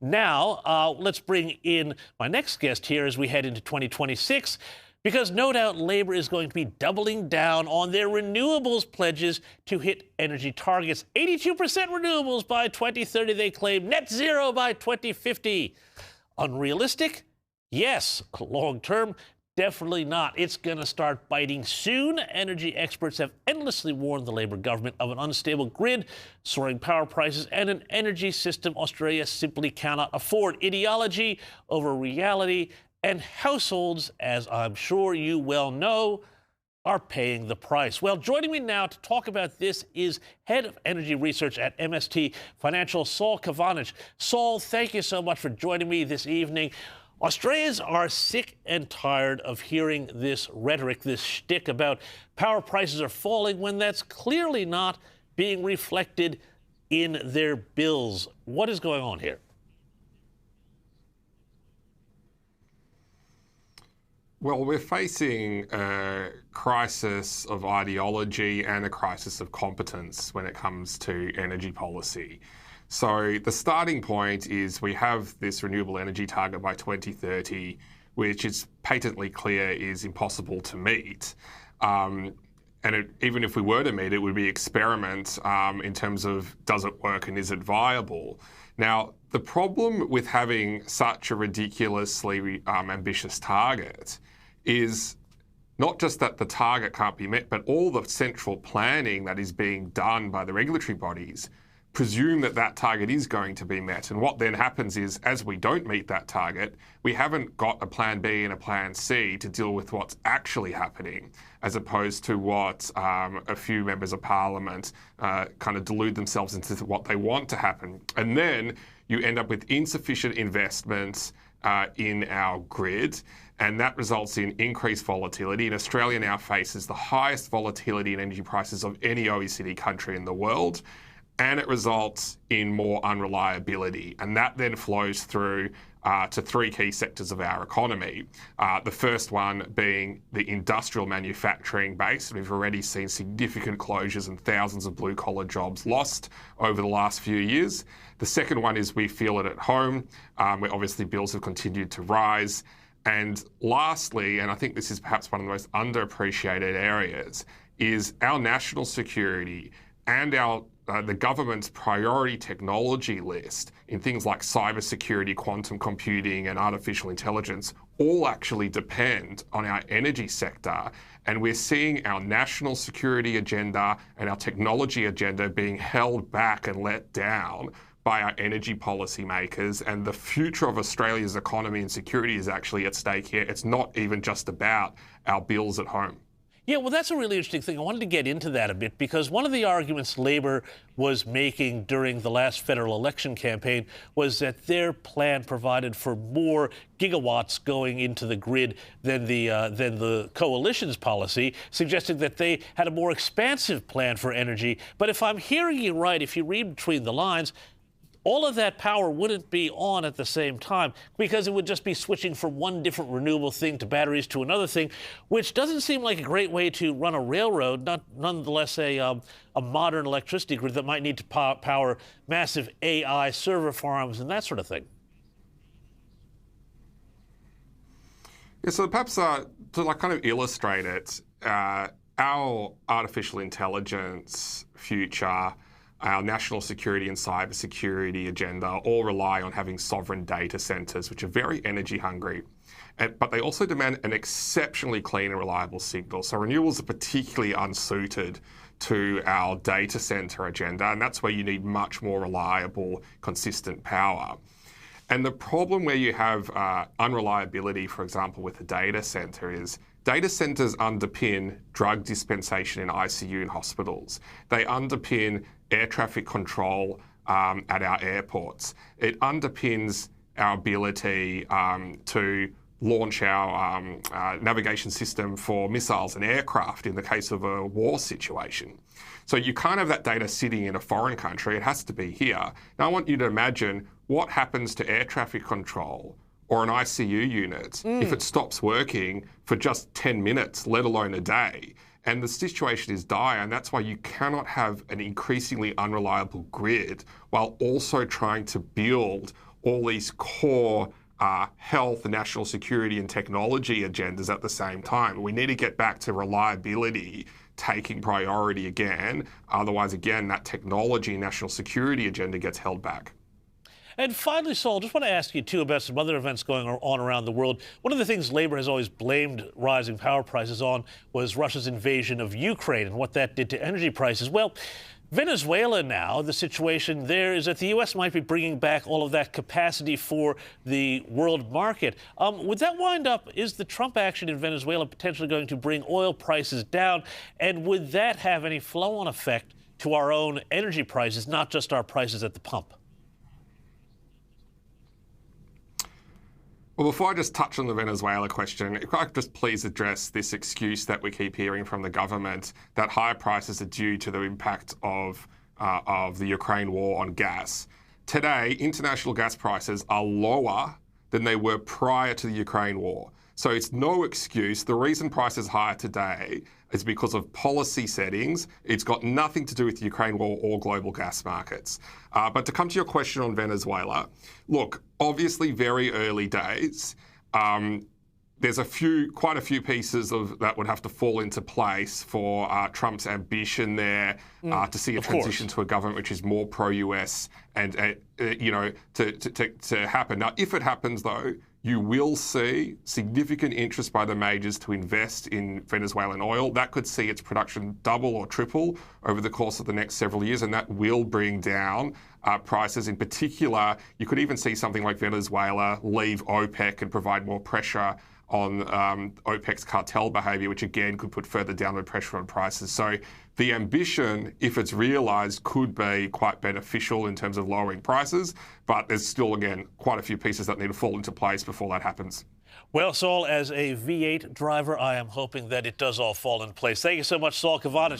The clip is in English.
Now, let's bring in my next guest here as we head into 2026, because no doubt Labour is going to be doubling down on their renewables pledges to hit energy targets. 82% renewables by 2030, they claim. Net zero by 2050. Unrealistic? Yes. Long term? Definitely not. It's going to start biting soon. Energy experts have endlessly warned the Labour government of an unstable grid, soaring power prices, and an energy system Australia simply cannot afford. Ideology over reality, and households, as I'm sure you well know, are paying the price. Well, joining me now to talk about this is Head of Energy Research at MST Financial, Saul Kavanagh. Saul, thank you so much for joining me this evening. Australians are sick and tired of hearing this rhetoric, this shtick about power prices are falling when that's clearly not being reflected in their bills. What is going on here? Well, we're facing a crisis of ideology and a crisis of competence when it comes to energy policy. So the starting point is we have this renewable energy target by 2030, which is patently clear is impossible to meet. Even if we were to meet it, would be experiment in terms of does it work and is it viable? Now, the problem with having such a ridiculously ambitious target is not just that the target can't be met, but all the central planning that is being done by the regulatory bodies presume that that target is going to be met. And what then happens is, as we don't meet that target, we haven't got a plan B and a plan C to deal with what's actually happening, as opposed to what a few members of parliament kind of delude themselves into what they want to happen. And then you end up with insufficient investments in our grid, and that results in increased volatility. And Australia now faces the highest volatility in energy prices of any OECD country in the world. And it results in more unreliability. And that then flows through to three key sectors of our economy. The first one being the industrial manufacturing base. We've already seen significant closures and thousands of blue-collar jobs lost over the last few years. The second one is we feel it at home, where obviously bills have continued to rise. And lastly, and I think this is perhaps one of the most underappreciated areas, is our national security and the government's priority technology list in things like cybersecurity, quantum computing, and artificial intelligence all actually depend on our energy sector. And we're seeing our national security agenda and our technology agenda being held back and let down by our energy policymakers. And the future of Australia's economy and security is actually at stake here. It's not even just about our bills at home. Yeah, well, that's a really interesting thing. I wanted to get into that a bit because one of the arguments Labour was making during the last federal election campaign was that their plan provided for more gigawatts going into the grid than the coalition's policy, suggesting that they had a more expansive plan for energy. But if I'm hearing you right, if you read between the lines, all of that power wouldn't be on at the same time because it would just be switching from one different renewable thing to batteries to another thing, which doesn't seem like a great way to run a railroad, nonetheless a modern electricity grid that might need to power massive AI server farms and that sort of thing. Yeah, so perhaps to kind of illustrate it, our artificial intelligence future, our national security and cybersecurity agenda all rely on having sovereign data centres, which are very energy hungry. But they also demand an exceptionally clean and reliable signal. So renewables are particularly unsuited to our data centre agenda, and that's where you need much more reliable, consistent power. And the problem where you have unreliability, for example, with a data centre is data centres underpin drug dispensation in ICU and hospitals. They underpin air traffic control at our airports. It underpins our ability to launch our navigation system for missiles and aircraft in the case of a war situation. So you can't have that data sitting in a foreign country. It has to be here. Now I want you to imagine what happens to air traffic control or an ICU unit if it stops working for just 10 minutes, let alone a day. And the situation is dire, and that's why you cannot have an increasingly unreliable grid while also trying to build all these core health, national security and technology agendas at the same time. We need to get back to reliability taking priority again. Otherwise, again, that technology and national security agenda gets held back. And finally, Saul, just want to ask you, too, about some other events going on around the world. One of the things Labor has always blamed rising power prices on was Russia's invasion of Ukraine and what that did to energy prices. Well, Venezuela now, the situation there is that the U.S. might be bringing back all of that capacity for the world market. Would that wind up, is the Trump action in Venezuela potentially going to bring oil prices down? And would that have any flow-on effect to our own energy prices, not just our prices at the pump? Well, before I just touch on the Venezuela question, if I could just please address this excuse that we keep hearing from the government that higher prices are due to the impact of the Ukraine war on gas. Today, international gas prices are lower than they were prior to the Ukraine war. So it's no excuse. The reason prices are higher today is because of policy settings. It's got nothing to do with the Ukraine war or global gas markets. But to come to your question on Venezuela, look, obviously very early days. There's quite a few pieces that would have to fall into place for Trump's ambition there to see a transition to a government which is more pro-US and to happen. Now, if it happens, though, you will see significant interest by the majors to invest in Venezuelan oil. That could see its production double or triple over the course of the next several years, and that will bring down prices. In particular, you could even see something like Venezuela leave OPEC and provide more pressure on OPEC's cartel behavior, which again could put further downward pressure on prices. So the ambition, if it's realized, could be quite beneficial in terms of lowering prices, but there's still, again, quite a few pieces that need to fall into place before that happens. Well, Saul, as a V8 driver, I am hoping that it does all fall in place. Thank you so much, Saul Kavonic.